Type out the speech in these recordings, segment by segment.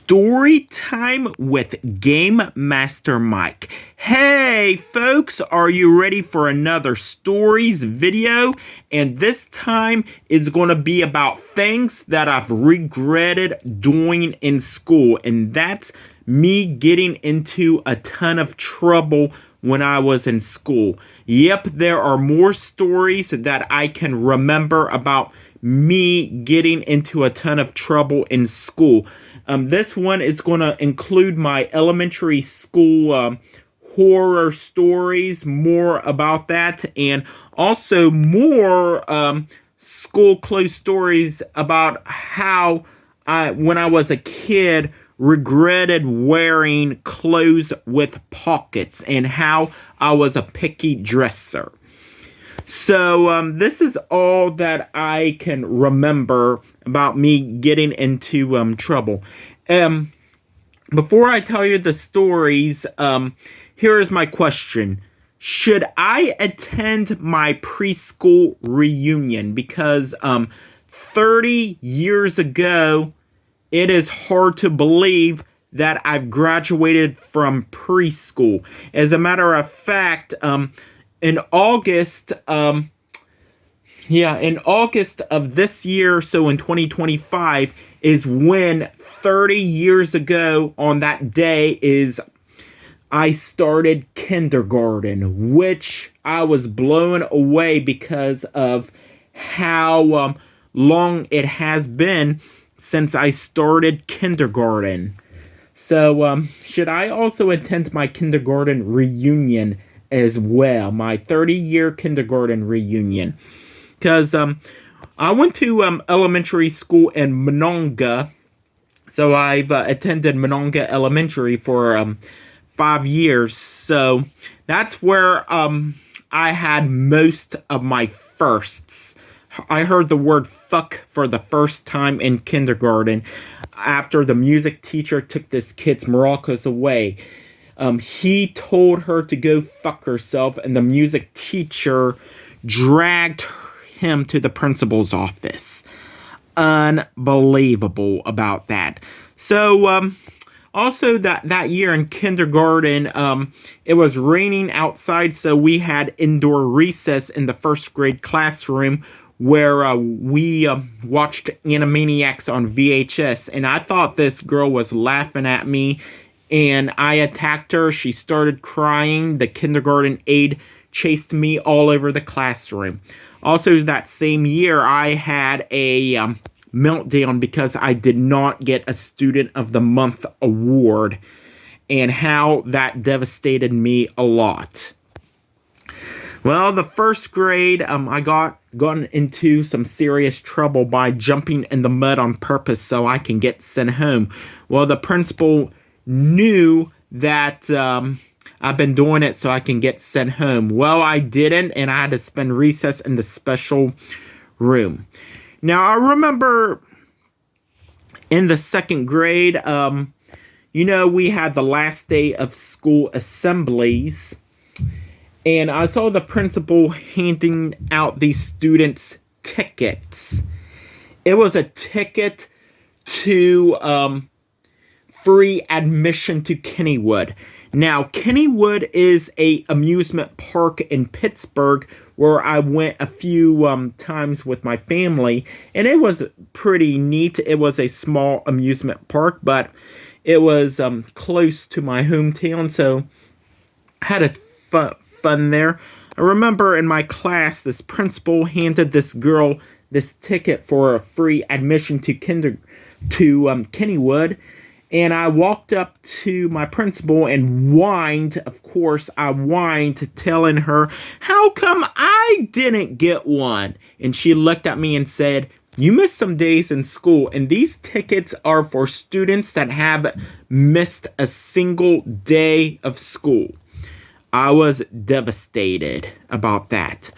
Story time with Game Master Mike. Hey folks, are you ready for another stories video? And this time is going to be about things that I've regretted doing in school. And that's me getting into a ton of trouble when I was in school. Yep, there are more stories that I can remember about me getting into a ton of trouble in school. This one is going to include my elementary school horror stories, more about that, and also more school clothes stories about how when I was a kid, regretted wearing clothes with pockets and how I was a picky dresser. So this is all that I can remember about me getting into trouble. Before I tell you the stories, here is my question. Should I attend my preschool reunion? Because 30 years ago, it is hard to believe that I've graduated from preschool. As a matter of fact, in August of this year, so in 2025, is when 30 years ago on that day is I started kindergarten, which I was blown away because of how long it has been since I started kindergarten. So, should I also attend my kindergarten reunion as well, my 30-year kindergarten reunion? Because I went to elementary school in Monongah, so I've attended Monongah Elementary for 5 years, so that's where I had most of my firsts. I heard the word fuck for the first time in kindergarten after the music teacher took this kid's maracas away. He told her to go fuck herself, and the music teacher dragged him to the principal's office. Unbelievable about that. So, also that year in kindergarten, it was raining outside, so we had indoor recess in the first grade classroom where we watched Animaniacs on VHS, and I thought this girl was laughing at me, and I attacked her. She started crying. The kindergarten aide chased me all over the classroom. Also, that same year, I had a meltdown because I did not get a Student of the Month award, and how that devastated me a lot. Well, the first grade, I gotten into some serious trouble by jumping in the mud on purpose so I can get sent home. Well, the principal knew that I've been doing it so I can get sent home. Well, I didn't, and I had to spend recess in the special room. Now, I remember in the second grade, we had the last day of school assemblies, and I saw the principal handing out these students tickets. It was a ticket to free admission to Kennywood. Now, Kennywood is a amusement park in Pittsburgh where I went a few times with my family, and it was pretty neat. It was a small amusement park, but it was close to my hometown, so I had a fun there. I remember in my class, this principal handed this girl this ticket for a free admission to Kennywood. And I walked up to my principal and whined. Of course, I whined, telling her, how come I didn't get one? And she looked at me and said, you missed some days in school, and these tickets are for students that have missed a single day of school. I was devastated about that.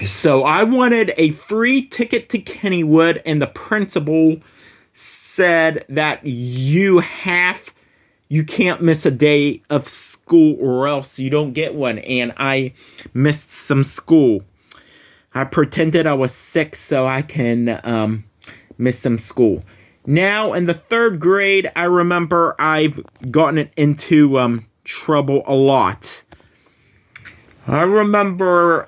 So I wanted a free ticket to Kennywood, and the principal said that you can't miss a day of school or else you don't get one, and I missed some school. I pretended I was sick so I can miss some school. Now, in the 3rd grade, I remember I've gotten into trouble a lot. I remember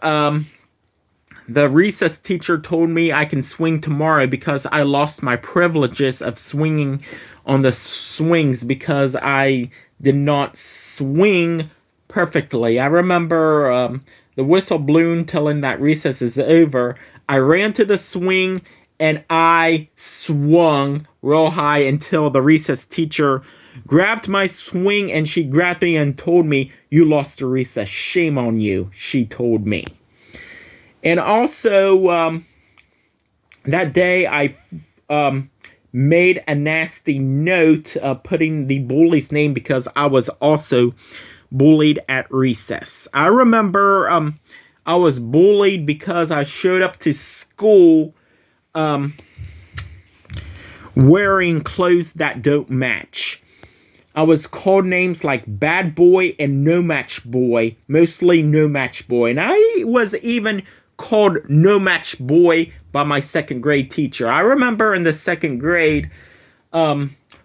the recess teacher told me I can swing tomorrow because I lost my privileges of swinging on the swings because I did not swing perfectly. I remember the whistle blew telling that recess is over. I ran to the swing and I swung real high until the recess teacher grabbed my swing, and she grabbed me and told me, "You lost the recess. Shame on you," she told me. And also, that day I made a nasty note putting the bully's name because I was also bullied at recess. I remember I was bullied because I showed up to school wearing clothes that don't match. I was called names like Bad Boy and No Match Boy, mostly No Match Boy. And I was even called No Match Boy by my 2nd grade teacher. I remember in the 2nd grade,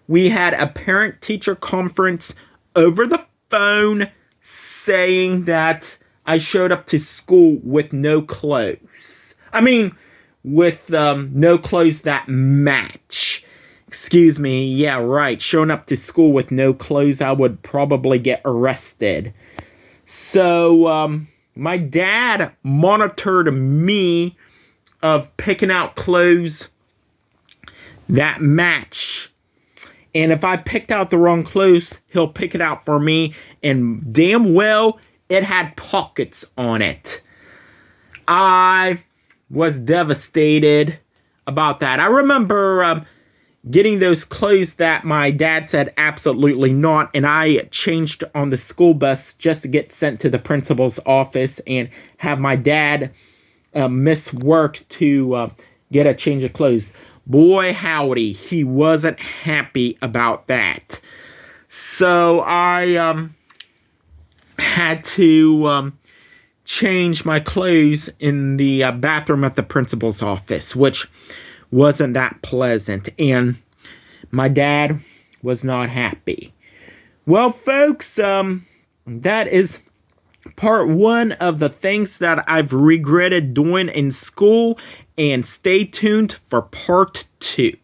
we had a parent-teacher conference over the phone saying that I showed up to school with no clothes. I mean, with no clothes that match. Excuse me, yeah, right. Showing up to school with no clothes, I would probably get arrested. So, my dad monitored me of picking out clothes that match. And if I picked out the wrong clothes, he'll pick it out for me. And damn well, it had pockets on it. I was devastated about that. I remember getting those clothes that my dad said absolutely not, and I changed on the school bus just to get sent to the principal's office and have my dad miss work to get a change of clothes. Boy, howdy, he wasn't happy about that. So I had to change my clothes in the bathroom at the principal's office, which wasn't that pleasant, and my dad was not happy. Well, folks, that is part 1 of the things that I've regretted doing in school, and stay tuned for part 2.